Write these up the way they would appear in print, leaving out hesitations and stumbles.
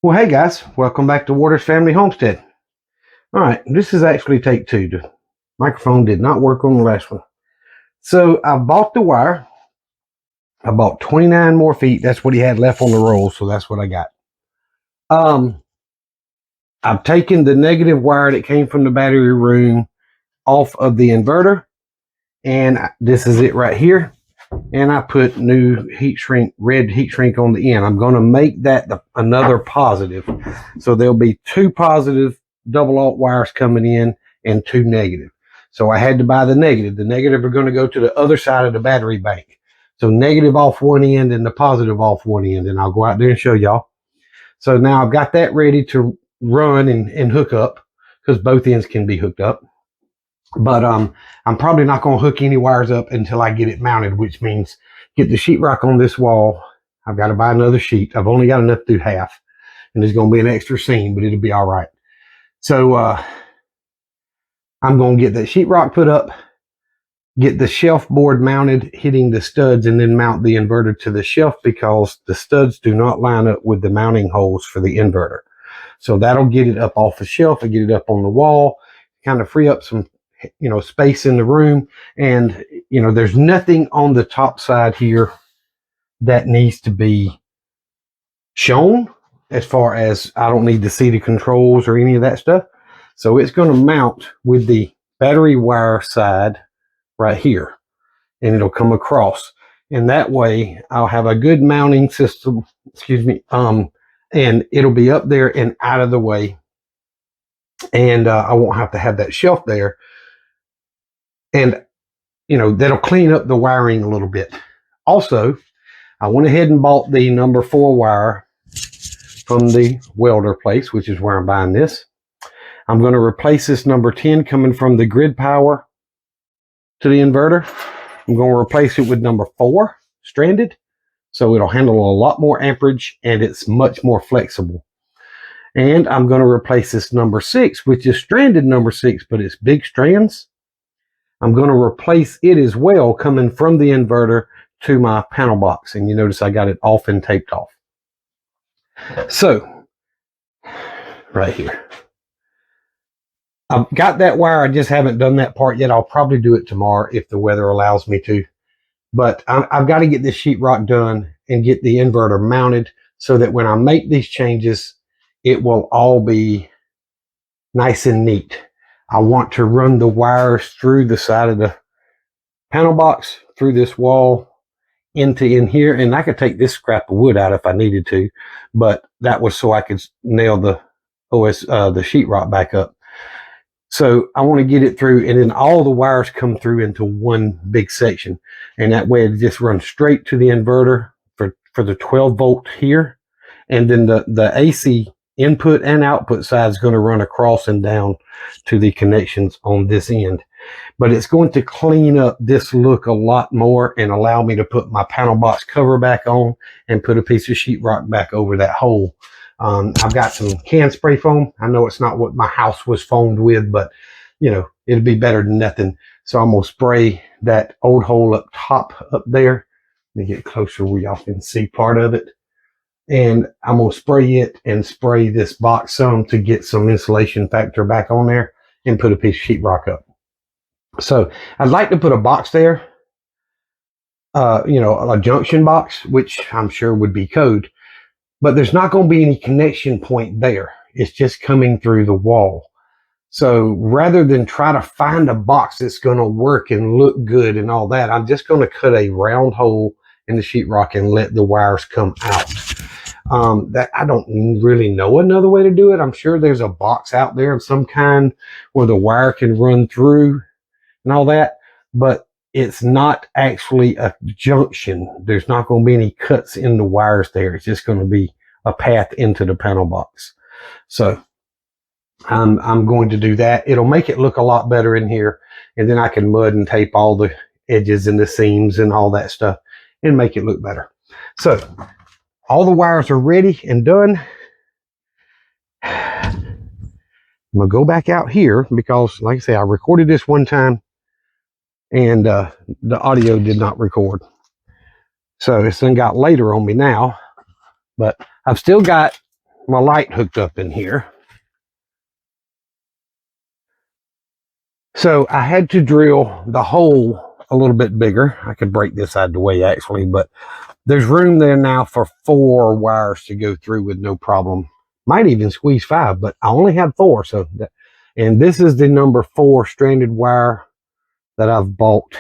Well, hey guys, welcome back to Waters Family Homestead. All right, this is actually take two. The microphone did not work on the last one. So I bought the wire. I bought 29 more feet. That's what he had left on the roll, so that's what I got. I've taken the negative wire that came from the battery room off of the inverter, and this is it right here. And I put new red heat shrink on the end. I'm going to make that another positive. So there'll be two positive double alt wires coming in and two negative. So I had to buy the negative. The negative are going to go to the other side of the battery bank. So negative off one end and the positive off one end. And I'll go out there and show y'all. So now I've got that ready to run and hook up because both ends can be hooked up. But I'm probably not going to hook any wires up until I get it mounted, which means get the sheetrock on this wall. I've got to buy another sheet. I've only got enough to do half, and there's going to be an extra seam, but it'll be all right. So I'm going to get that sheetrock put up, get the shelf board mounted, hitting the studs, and then mount the inverter to the shelf because the studs do not line up with the mounting holes for the inverter. So that'll get it up off the shelf and get it up on the wall, kind of free up some space in the room. And there's nothing on the top side here that needs to be shown, as far as I don't need to see the controls or any of that stuff. So it's going to mount with the battery wire side right here, and it'll come across, and that way I'll have a good mounting system, and it'll be up there and out of the way, and I won't have to have that shelf there. And that'll clean up the wiring a little bit. Also, I went ahead and bought the number 4 wire from the welder place, which is where I'm buying this. I'm going to replace this number 10 coming from the grid power to the inverter. I'm going to replace it with number 4 stranded, so it'll handle a lot more amperage and it's much more flexible. And I'm going to replace this number 6, which is stranded number 6, but it's big strands. I'm going to replace it as well, coming from the inverter to my panel box. And you notice I got it off and taped off. So, right here. I've got that wire. I just haven't done that part yet. I'll probably do it tomorrow if the weather allows me to. But I've got to get this sheetrock done and get the inverter mounted so that when I make these changes, it will all be nice and neat. I want to run the wires through the side of the panel box, through this wall, into in here, and I could take this scrap of wood out if I needed to, but that was so I could nail the the sheetrock back up. So I want to get it through, and then all the wires come through into one big section, and that way it just runs straight to the inverter for the 12 volt here, and then the AC input and output side is going to run across and down to the connections on this end. But it's going to clean up this look a lot more and allow me to put my panel box cover back on and put a piece of sheetrock back over that hole. I've got some can spray foam. I know it's not what my house was foamed with, but it'll be better than nothing. So I'm going to spray that old hole up top up there. Let me get closer where y'all can see part of it. And I'm going to spray it and spray this box some to get some insulation factor back on there and put a piece of sheetrock up. So I'd like to put a box there, a junction box, which I'm sure would be code, but there's not going to be any connection point there. It's just coming through the wall. So rather than try to find a box that's going to work and look good and all that, I'm just going to cut a round hole in the sheetrock and let the wires come out. That I don't really know another way to do it. I'm sure there's a box out there of some kind where the wire can run through and all that, but it's not actually a junction. There's not going to be any cuts in the wires there. It's just going to be a path into the panel box. So I'm going to do that. It'll make it look a lot better in here, and then I can mud and tape all the edges and the seams and all that stuff and make it look better. So all the wires are ready and done. I'm going to go back out here because, like I say, I recorded this one time and the audio did not record. So it's then got later on me now, but I've still got my light hooked up in here. So I had to drill the hole a little bit bigger. I could break this out of the way actually, but there's room there now for 4 wires to go through with no problem. Might even squeeze 5, but I only have 4. So and this is the number 4 stranded wire that I've bought.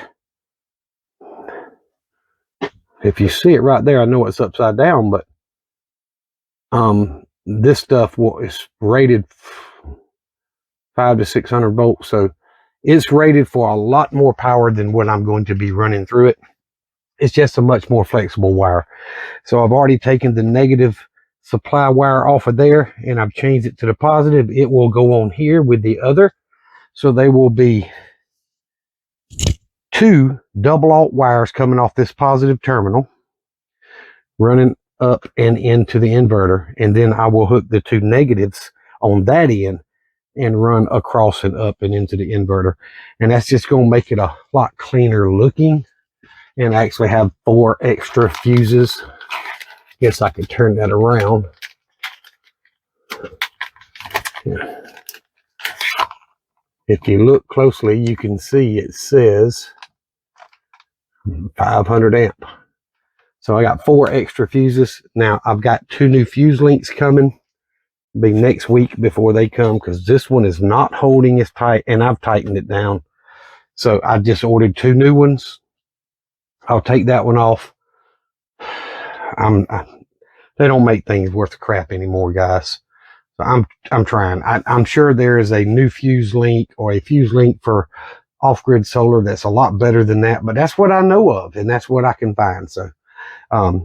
If you see it right there, I know it's upside down, but this stuff is rated 500 to 600 volts, so it's rated for a lot more power than what I'm going to be running through it. It's just a much more flexible wire. So I've already taken the negative supply wire off of there and I've changed it to the positive. It will go on here with the other. So they will be 2 double aught wires coming off this positive terminal, running up and into the inverter. And then I will hook the 2 negatives on that end and run across and up and into the inverter. And that's just going to make it a lot cleaner looking. And I actually have 4 extra fuses. Guess I could turn that around. Yeah. If you look closely, you can see it says 500 amp. So I got 4 extra fuses. Now I've got 2 new fuse links coming. Be next week before they come, because this one is not holding as tight and I've tightened it down. So I just ordered 2 new ones. I'll take that one off. They don't make things worth the crap anymore, guys. So I'm trying. I'm sure there is a new fuse link or a fuse link for off-grid solar that's a lot better than that, but that's what I know of and that's what I can find. So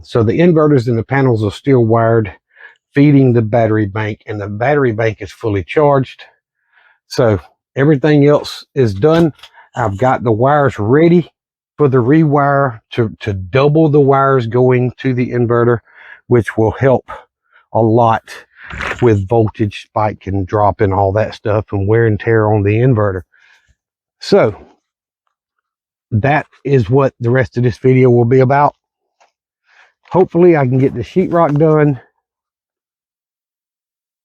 so the inverters and the panels are still wired, feeding the battery bank, and the battery bank is fully charged. So everything else is done. I've got the wires ready for the rewire to double the wires going to the inverter, which will help a lot with voltage spike and drop and all that stuff and wear and tear on the inverter. So that is what the rest of this video will be about. Hopefully I can get the sheetrock done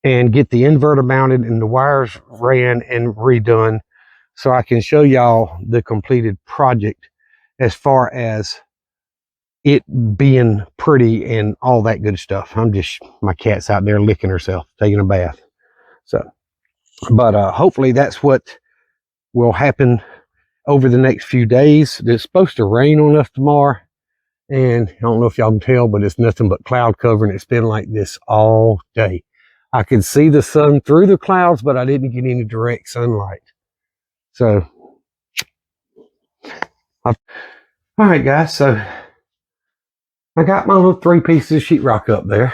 and get the inverter mounted and the wires ran and redone, so I can show y'all the completed project as far as it being pretty and all that good stuff. My cat's out there licking herself, taking a bath. So, but hopefully that's what will happen over the next few days. It's supposed to rain on us tomorrow, and I don't know if y'all can tell, but it's nothing but cloud cover, and it's been like this all day. I could see the sun through the clouds, but I didn't get any direct sunlight. So, all right, guys. So I got my little 3 pieces of sheetrock up there,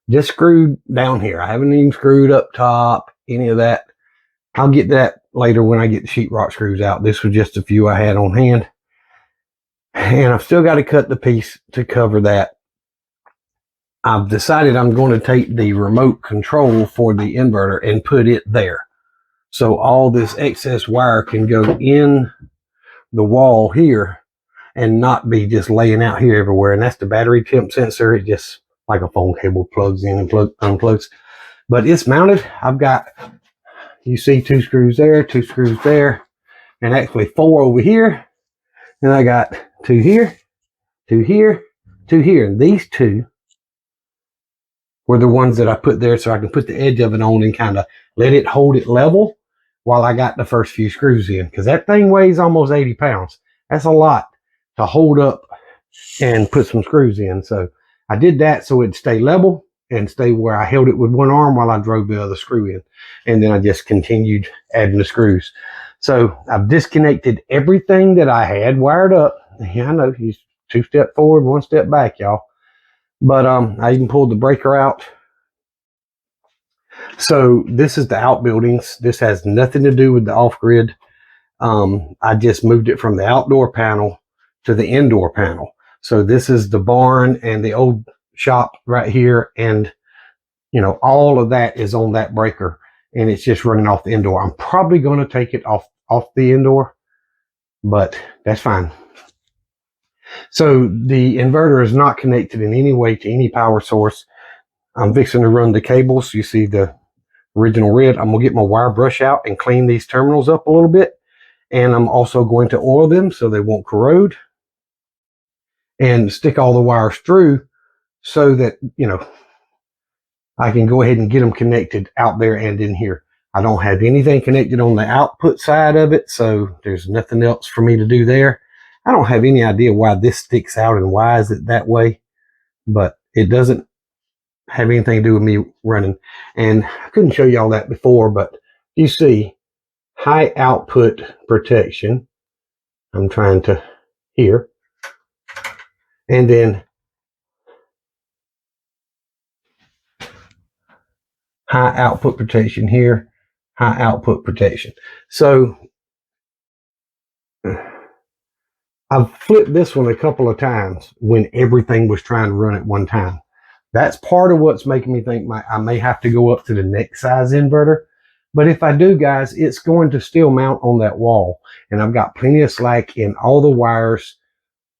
just screwed down here. I haven't even screwed up top, any of that. I'll get that later when I get the sheetrock screws out. This was just a few I had on hand. And I've still got to cut the piece to cover that. I've decided I'm going to take the remote control for the inverter and put it there. So all this excess wire can go in the wall here and not be just laying out here everywhere. And that's the battery temp sensor. It just, like a phone cable, plugs in and unplugs. But it's mounted. I've got, you see, 2 screws there, 2 screws there, and actually 4 over here. And I got 2 here, 2 here, 2 here. And these 2 were the ones that I put there so I can put the edge of it on and kind of let it hold it level while I got the first few screws in. Because that thing weighs almost 80 pounds. That's a lot to hold up and put some screws in. So I did that so it'd stay level and stay where I held it with one arm while I drove the other screw in. And then I just continued adding the screws. So I've disconnected everything that I had wired up. Yeah, I know, he's 2 steps forward, 1 step back, y'all. But I even pulled the breaker out. So this is the outbuildings. This has nothing to do with the off-grid. I just moved it from the outdoor panel to the indoor panel. So this is the barn and the old shop right here. And, you know, all of that is on that breaker. And it's just running off the indoor. I'm probably going to take it off the indoor, but that's fine. So the inverter is not connected in any way to any power source. I'm fixing to run the cables. You see the original red. I'm gonna get my wire brush out and clean these terminals up a little bit. And I'm also going to oil them so they won't corrode, and stick all the wires through so that, you know, I can go ahead and get them connected out there and in here. I don't have anything connected on the output side of it, so there's nothing else for me to do there. I don't have any idea why this sticks out and why is it that way, but it doesn't have anything to do with me running. And I couldn't show y'all that before, but you see high output protection. I'm trying to here. And then high output protection here, high output protection. So I've flipped this one a couple of times when everything was trying to run at one time. That's part of what's making me think I may have to go up to the next size inverter. But if I do, guys, it's going to still mount on that wall. And I've got plenty of slack in all the wires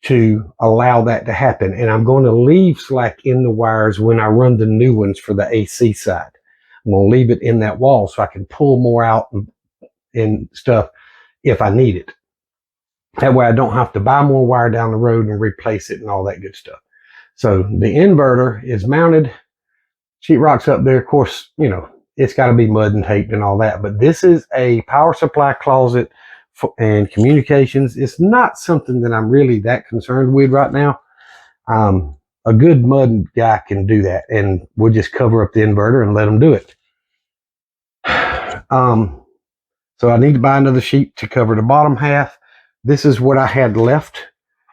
to allow that to happen. And I'm going to leave slack in the wires when I run the new ones for the AC side. I'm going to leave it in that wall so I can pull more out and stuff if I need it. That way I don't have to buy more wire down the road and replace it and all that good stuff. So the inverter is mounted. Sheetrock's up there. Of course, you know, it's got to be mud and taped and all that. But this is a power supply closet and communications. It's not something that I'm really that concerned with right now. A good mud guy can do that, and we'll just cover up the inverter and let them do it. So I need to buy another sheet to cover the bottom half. This is what I had left,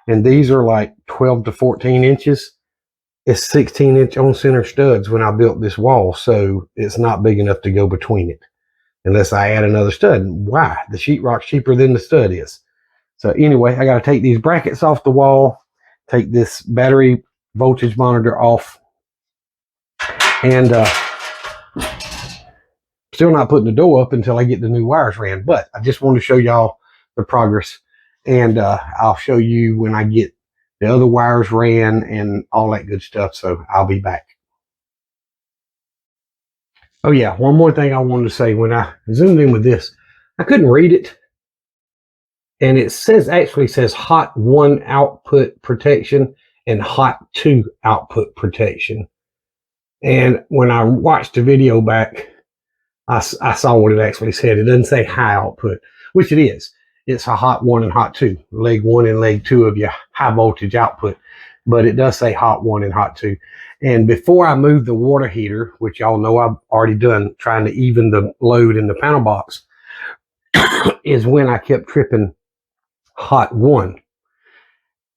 and these are like 12 to 14 inches. It's 16-inch on center studs when I built this wall, so it's not big enough to go between it unless I add another stud. Why? The sheetrock's cheaper than the stud is. So anyway, I got to take these brackets off the wall, take this battery voltage monitor off, and still not putting the door up until I get the new wires ran. But I just wanted to show y'all the progress. And I'll show you when I get the other wires ran and all that good stuff. So I'll be back. Oh yeah, one more thing I wanted to say. When I zoomed in with this, I couldn't read it. And it actually says hot 1 output protection and hot 2 output protection. And when I watched the video back, I saw what it actually said. It doesn't say high output, which it is. It's a hot 1 and hot 2, leg 1 and leg 2 of your high voltage output, but it does say hot 1 and hot 2. And before I moved the water heater, which y'all know I've already done, trying to even the load in the panel box, is when I kept tripping hot 1.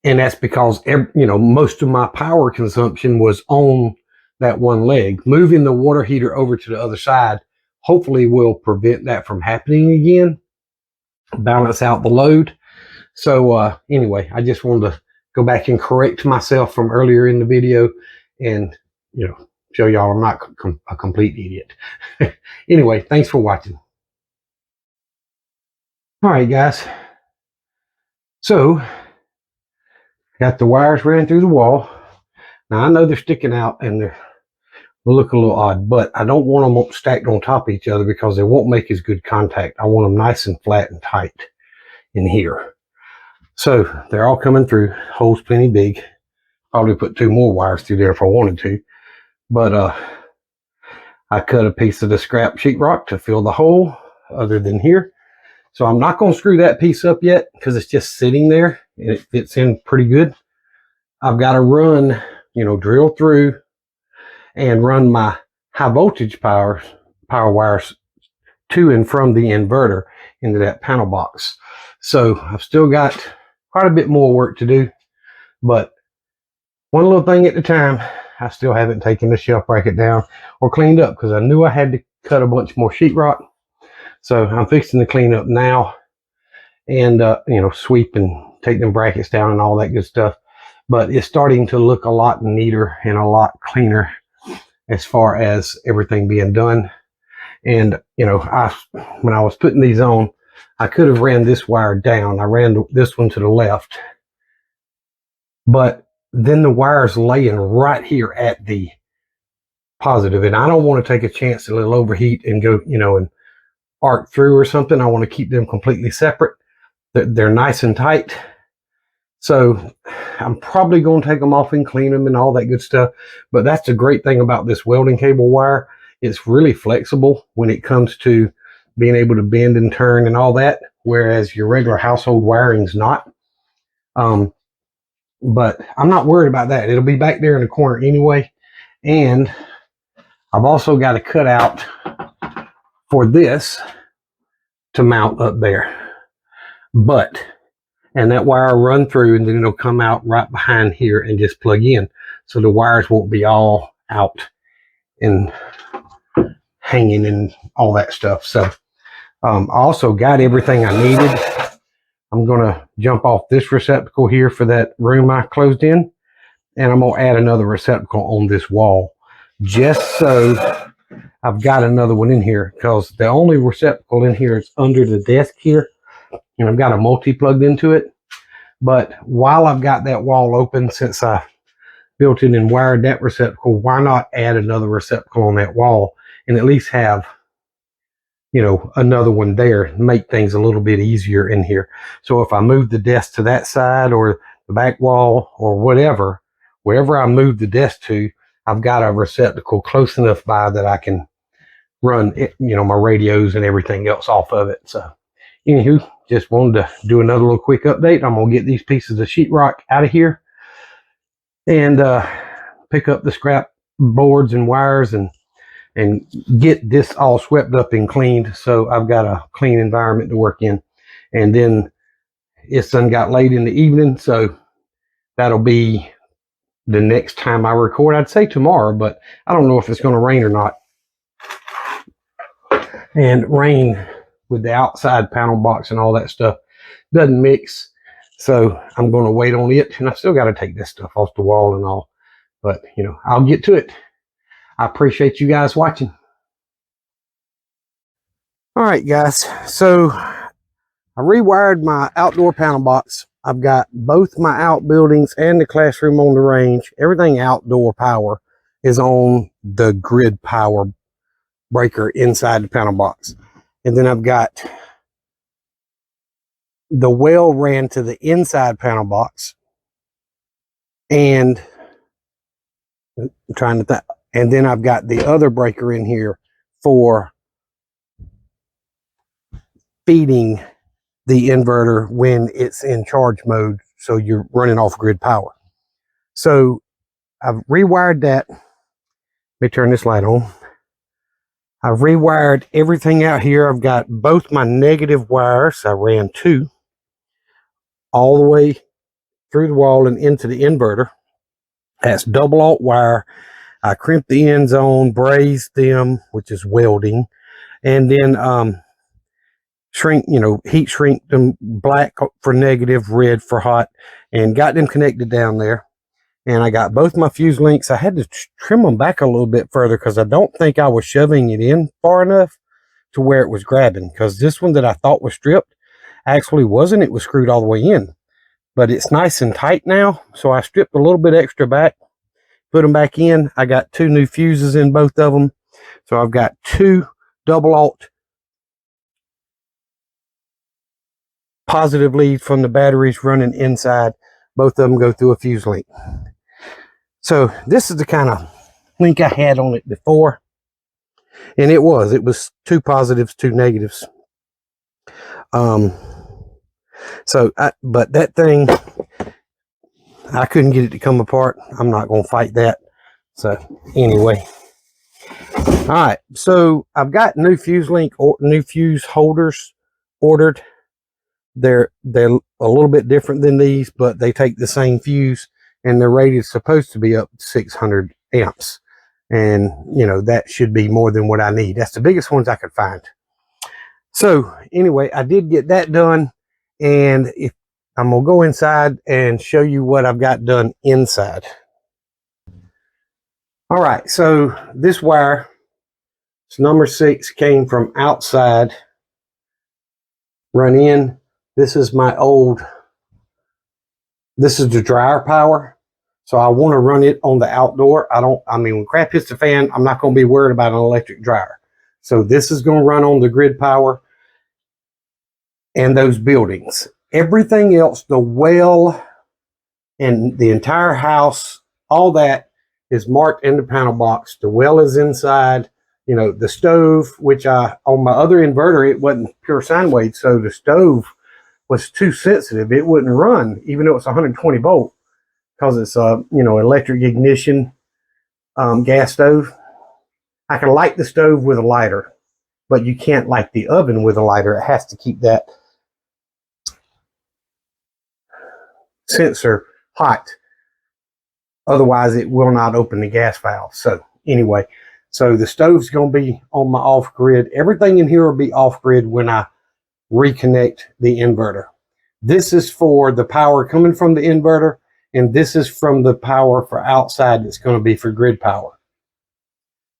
And that's because, you know, most of my power consumption was on that one leg. Moving the water heater over to the other side hopefully will prevent that from happening again, balance out the load. So anyway, I just wanted to go back and correct myself from earlier in the video and, you know, show y'all I'm not a complete idiot. Anyway, thanks for watching. All right, guys. So got the wires ran through the wall. Now I know they're sticking out and they look a little odd, but I don't want them stacked on top of each other because they won't make as good contact. I want them nice and flat and tight in here. So they're all coming through, holes plenty big. Probably put 2 more wires through there if I wanted to. But I cut a piece of the scrap sheetrock to fill the hole other than here. So I'm not going to screw that piece up yet because it's just sitting there and it fits in pretty good. I've got to run, you know, drill through and run my high voltage power wires to and from the inverter into that panel box. So I've still got quite a bit more work to do, but one little thing at a time. I still haven't taken the shelf bracket down or cleaned up because I knew I had to cut a bunch more sheetrock. So I'm fixing to clean up now and, you know, sweep and take them brackets down and all that good stuff. But it's starting to look a lot neater and a lot cleaner as far as everything being done. And, you know, when I was putting these on, I could have ran this wire down. I ran this one to the left. But then the wire's laying right here at the positive. And I don't want to take a chance that it'll overheat and go, you know, and arc through or something. I want to keep them completely separate. They're nice and tight. So I'm probably going to take them off and clean them and all that good stuff. But that's the great thing about this welding cable wire. It's really flexible when it comes to being able to bend and turn and all that, whereas your regular household wiring's not. But I'm not worried about that. It'll be back there in the corner anyway. And I've also got a cutout for this to mount up there. And that wire will run through and then it'll come out right behind here and just plug in. So the wires won't be all out and hanging and all that stuff. So I also got everything I needed. I'm going to jump off this receptacle here for that room I closed in. And I'm going to add another receptacle on this wall. Just so I've got another one in here. Because the only receptacle in here is under the desk here. And I've got a multi plugged into it. But while I've got that wall open, since I built in and wired that receptacle, why not add another receptacle on that wall and at least have, you know, another one there, make things a little bit easier in here. So if I move the desk to that side or the back wall or whatever, wherever I move the desk to, I've got a receptacle close enough by that I can run it, you know, my radios and everything else off of it. So anywho, just wanted to do another little quick update. I'm going to get these pieces of sheetrock out of here and pick up the scrap boards and wires and get this all swept up and cleaned so I've got a clean environment to work in. And then it's done got late in the evening, so that'll be the next time I record. I'd say tomorrow, but I don't know if it's going to rain or not. And rain with the outside panel box and all that stuff doesn't mix, so I'm going to wait on it. And I still got to take this stuff off the wall and all, but you know, I'll get to it. I appreciate you guys watching. All right, guys. So I rewired my outdoor panel box. I've got both my outbuildings and the classroom on the range. Everything outdoor power is on the grid power breaker inside the panel box. And then I've got the well ran to the inside panel box. And I'm trying to think. And then I've got the other breaker in here for feeding the inverter when it's in charge mode, so you're running off grid power. So I've rewired that. Let me turn this light on. I've rewired everything out here. I've got both my negative wires. I ran two all the way through the wall and into the inverter. That's double aught wire. I crimped the ends on, brazed them, which is welding, and then shrink, you know, heat shrink them, black for negative, red for hot, and got them connected down there. And I got both my fuse links. I had to trim them back a little bit further because I don't think I was shoving it in far enough to where it was grabbing, because this one that I thought was stripped actually wasn't. It was screwed all the way in, but it's nice and tight now. So I stripped a little bit extra back, put them back in. I got two new fuses in both of them. So I've got two double aught positive leads from the batteries running inside. Both of them go through a fuse link. So this is the kind of link I had on it before. And it was two positives, two negatives. But that thing, I couldn't get it to come apart. I'm not going to fight that. So anyway. All right. So I've got new fuse link or new fuse holders ordered. They're a little bit different than these, but they take the same fuse, and they're rated supposed to be up to 600 amps. And, you know, that should be more than what I need. That's the biggest ones I could find. So anyway, I did get that done. And I'm going to go inside and show you what I've got done inside. All right. So this wire, it's number 6, came from outside, run in. This is my old, this is the dryer power. So I want to run it on the outdoor. I mean, when crap hits the fan, I'm not going to be worried about an electric dryer. So this is going to run on the grid power and those buildings. Everything else, the well and the entire house, all that is marked in the panel box. The well is inside. You know, the stove, which on my other inverter, it wasn't pure sine wave, so the stove was too sensitive. It wouldn't run, even though it's 120 volt, because it's a, you know, electric ignition gas stove. I can light the stove with a lighter, but you can't light the oven with a lighter. It has to keep that sensor hot. Otherwise, it will not open the gas valve. So anyway, so the stove's going to be on my off grid. Everything in here will be off grid when I reconnect the inverter. This is for the power coming from the inverter, and this is from the power for outside that's going to be for grid power.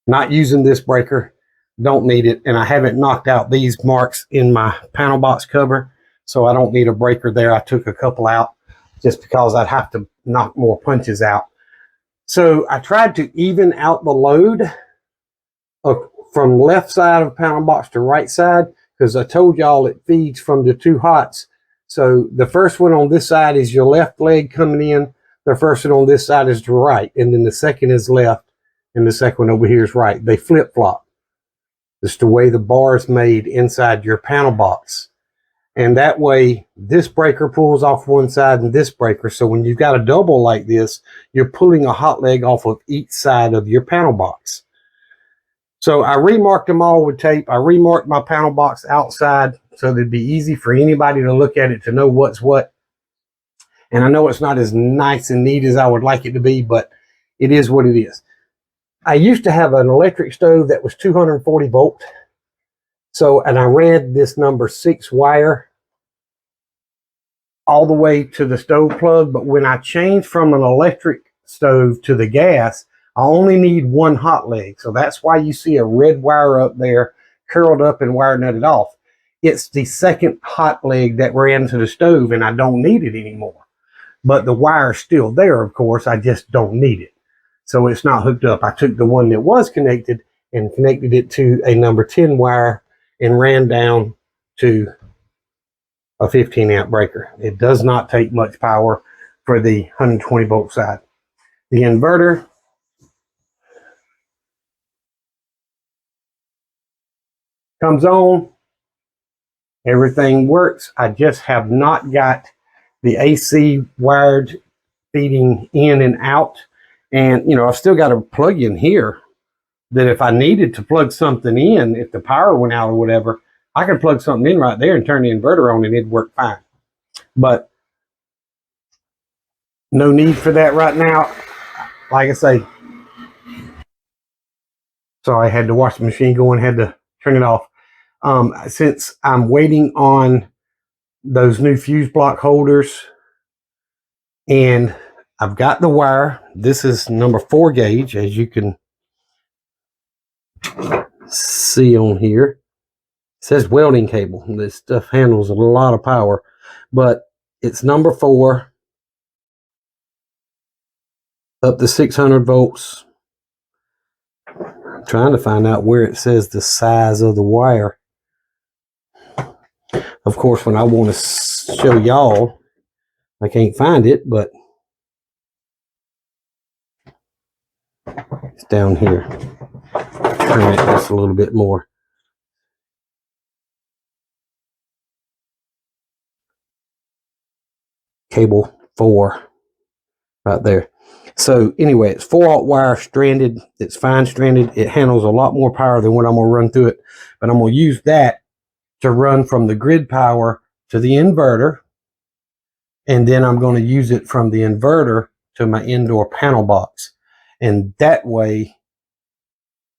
Not using this breaker, don't need it, and I haven't knocked out these marks in my panel box cover, so I don't need a breaker there. I took a couple out just because I'd have to knock more punches out. So I tried to even out the load from left side of panel box to right side, because I told y'all it feeds from the two hots. So the first one on this side is your left leg coming in. The first one on this side is the right, and then the second is left, and the second one over here is right. They flip-flop. It's the way the bar is made inside your panel box. And that way, this breaker pulls off one side and this breaker. So when you've got a double like this, you're pulling a hot leg off of each side of your panel box. So I remarked them all with tape. I remarked my panel box outside so that it'd be easy for anybody to look at it to know what's what. And I know it's not as nice and neat as I would like it to be, but it is what it is. I used to have an electric stove that was 240 volt. So, and I read this number 6 wire all the way to the stove plug. But when I changed from an electric stove to the gas, I only need one hot leg. So that's why you see a red wire up there curled up and wire nutted off. It's the second hot leg that ran to the stove, and I don't need it anymore. But the wire's still there, of course. I just don't need it. So it's not hooked up. I took the one that was connected and connected it to a number 10 wire and ran down to a 15 amp breaker. It does not take much power for the 120 volt side. The inverter comes on, everything works. I just have not got the AC wired feeding in and out. And, you know, I've still got a plug in here that if I needed to plug something in, if the power went out or whatever, I could plug something in right there and turn the inverter on and it'd work fine. But no need for that right now. Like I say, sorry, I had to watch the machine go and had to turn it off. Since I'm waiting on those new fuse block holders, and I've got the wire. This is number 4 gauge, as you can see on here. It says welding cable. This stuff handles a lot of power, but it's number 4 up to 600 volts. I'm trying to find out where it says the size of the wire. Of course, when I want to show y'all, I can't find it, but it's down here. Turn it just a little bit more. Cable 4 right there. So anyway, it's 4-aught wire, stranded. It's fine stranded. It handles a lot more power than what I'm going to run through it. But I'm going to use that to run from the grid power to the inverter. And then I'm going to use it from the inverter to my indoor panel box. And that way,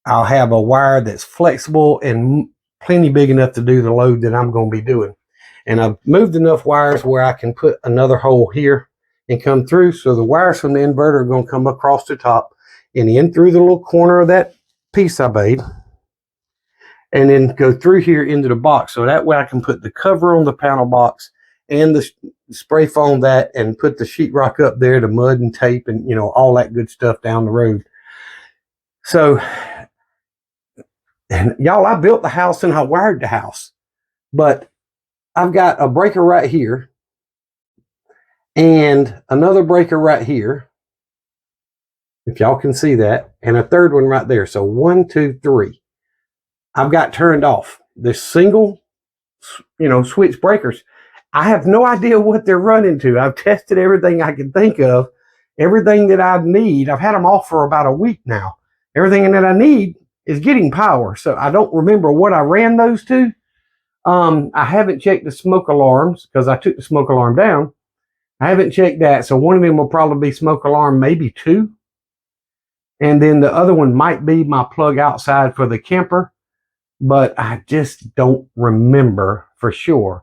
I'll have a wire that's flexible and plenty big enough to do the load that I'm going to be doing. And I've moved enough wires where I can put another hole here and come through. So the wires from the inverter are going to come across the top and in through the little corner of that piece I made, and then go through here into the box. So that way I can put the cover on the panel box and the spray foam that and put the sheetrock up there, the mud and tape and, you know, all that good stuff down the road. So, and y'all, I built the house and I wired the house, but I've got a breaker right here and another breaker right here, if y'all can see that, and a third one right there. So 1, 2, 3. I've got turned off. The single, you know, switch breakers. I have no idea what they're running to. I've tested everything I can think of, everything that I need. I've had them off for about a week now. Everything that I need is getting power. So I don't remember what I ran those to. I haven't checked the smoke alarms because I took the smoke alarm down. I haven't checked that. So one of them will probably be smoke alarm, maybe 2. And then the other one might be my plug outside for the camper, but I just don't remember for sure.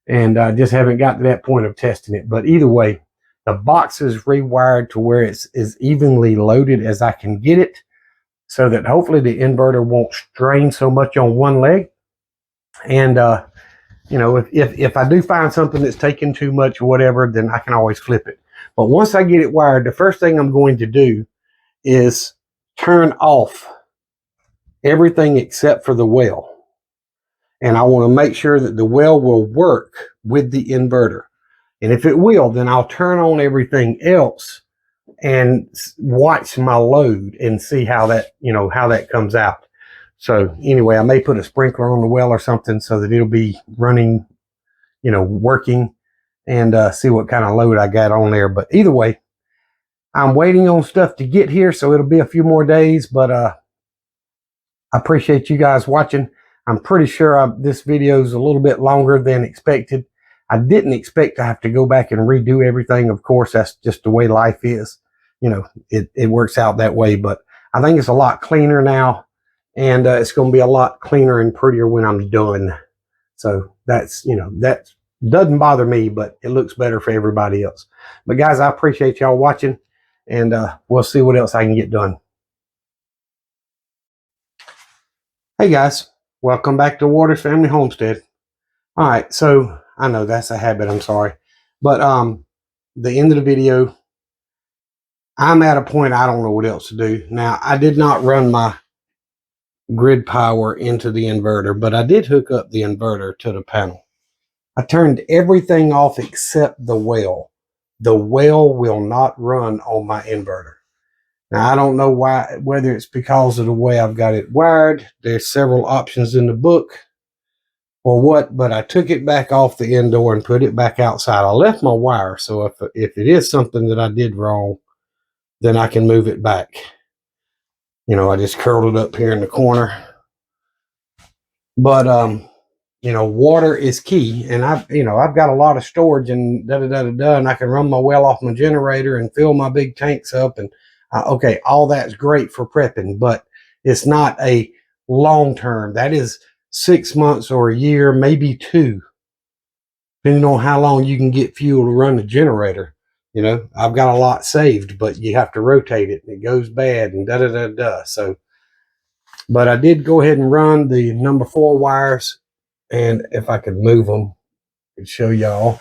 And I just haven't got to that point of testing it. But either way, the box is rewired to where it's as evenly loaded as I can get it, so that hopefully the inverter won't strain so much on one leg. And, you know, if I do find something that's taking too much or whatever, then I can always flip it. But once I get it wired, the first thing I'm going to do is turn off everything except for the well. And I want to make sure that the well will work with the inverter. And if it will, then I'll turn on everything else and watch my load and see how that, you know, how that comes out. So anyway, I may put a sprinkler on the well or something so that it'll be running, you know, working, and see what kind of load I got on there. But either way, I'm waiting on stuff to get here, so it'll be a few more days, but I appreciate you guys watching. I'm pretty sure this video is a little bit longer than expected. I didn't expect to have to go back and redo everything. Of course, that's just the way life is. You know, it works out that way, but I think it's a lot cleaner now, and it's going to be a lot cleaner and prettier when I'm done. So that's, you know, that doesn't bother me, but it looks better for everybody else. But guys, I appreciate y'all watching, and we'll see what else I can get done. Hey guys, welcome back to Waters Family Homestead. All right, so I know that's a habit, I'm sorry. But the end of the video, I'm at a point I don't know what else to do. Now, I did not run my grid power into the inverter, but I did hook up the inverter to the panel. I turned everything off except the well. The well will not run on my inverter. Now, I don't know why, whether it's because of the way I've got it wired. There's several options in the book or what, but I took it back off the indoor and put it back outside. I left my wire, so if it is something that I did wrong, then I can move it back. You know, I just curled it up here in the corner. But, you know, water is key, and I've got a lot of storage and and I can run my well off my generator and fill my big tanks up, and okay, all that's great for prepping, but it's not a long term. That is 6 months or a year, maybe 2, depending on how long you can get fuel to run the generator. You know, I've got a lot saved, but you have to rotate it and it goes bad and So, but I did go ahead and run the number 4 wires, and if I could move them, I could show y'all.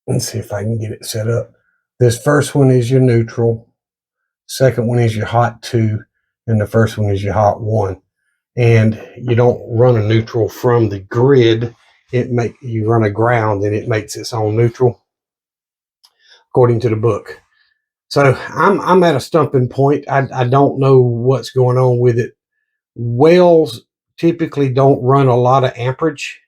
Let's see if I can get it set up. This first one is your neutral. Second one is your hot 2, and the first one is your hot 1. And you don't run a neutral from the grid. You run a ground, and it makes its own neutral, according to the book. So I'm at a stumping point. I don't know what's going on with it. Wells typically don't run a lot of amperage.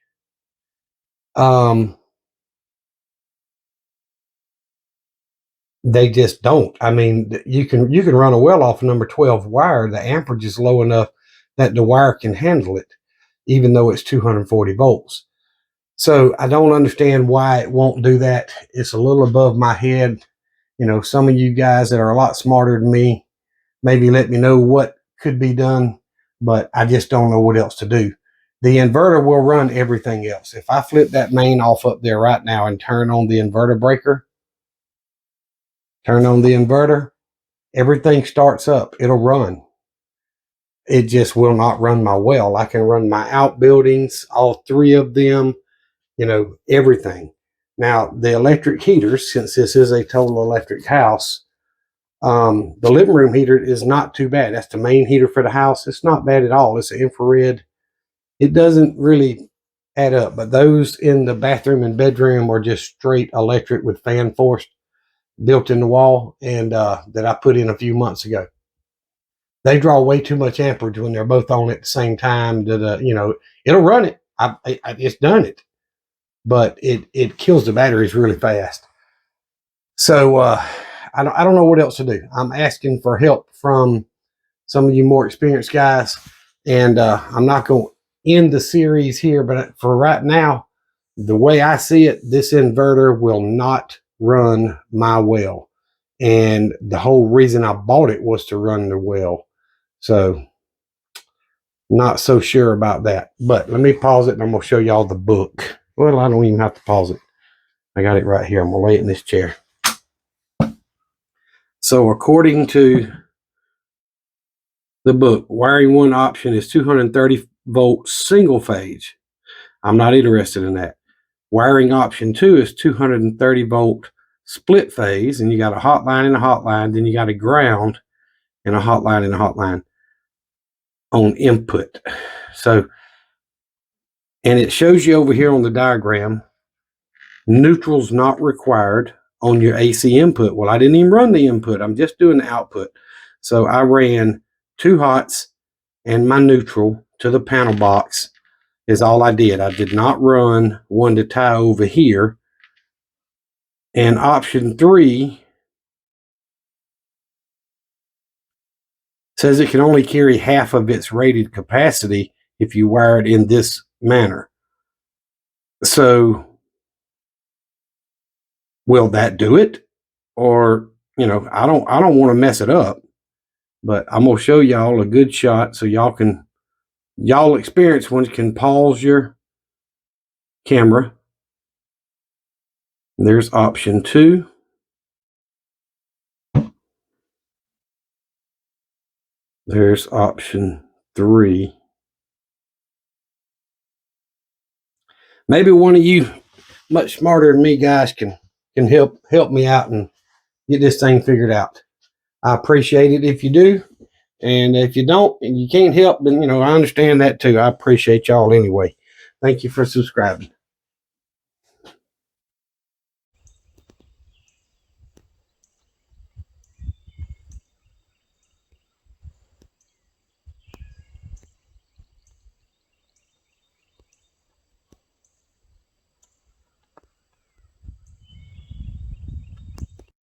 They just don't. I mean, you can run a well off number 12 wire. The amperage is low enough that the wire can handle it, even though it's 240 volts. So I don't understand why it won't do that. It's a little above my head. You know, some of you guys that are a lot smarter than me, maybe let me know what could be done, but I just don't know what else to do. The inverter will run everything else. If I flip that main off up there right now and turn on the inverter breaker, turn on the inverter, everything starts up. It'll run. It just will not run my well. I can run my outbuildings, all 3 of them, you know, everything. Now, the electric heaters, since this is a total electric house, the living room heater is not too bad. That's the main heater for the house. It's not bad at all. It's an infrared. It doesn't really add up, but those in the bathroom and bedroom are just straight electric with fan force built in the wall, and that I put in a few months ago. They draw way too much amperage when they're both on at the same time. That it'll run it. It's done it, but it kills the batteries really fast. So I don't know what else to do. I'm asking for help from some of you more experienced guys, and I'm not going to end the series here, but for right now, the way I see it, this inverter will not run my well, and the whole reason I bought it was to run the well. So not so sure about that, but let me pause it and I'm going to show y'all the book. Well, I don't even have to pause it. I got it right here. I'm going to lay it in this chair. So according to the book, wiring one option is 230 volt single phase. I'm not interested in that. Wiring option 2 is 230 volt split phase, and you got a hot line and a hot line, then you got a ground and a hot line and a hot line on input. So, and it shows you over here on the diagram, neutral's not required on your AC input. Well, I didn't even run the input. I'm just doing the output. So I ran 2 hots and my neutral to the panel box is all I did. I did not run one to tie over here. And option 3 says it can only carry half of its rated capacity if you wire it in this manner. So will that do it? Or, I don't want to mess it up, but I'm going to show y'all a good shot so y'all experience one can pause your camera. There's option 2. There's option 3. Maybe one of you much smarter than me guys can help me out and get this thing figured out. I appreciate it if you do. And if you don't and you can't help, then I understand that too. I appreciate y'all anyway. Thank you for subscribing.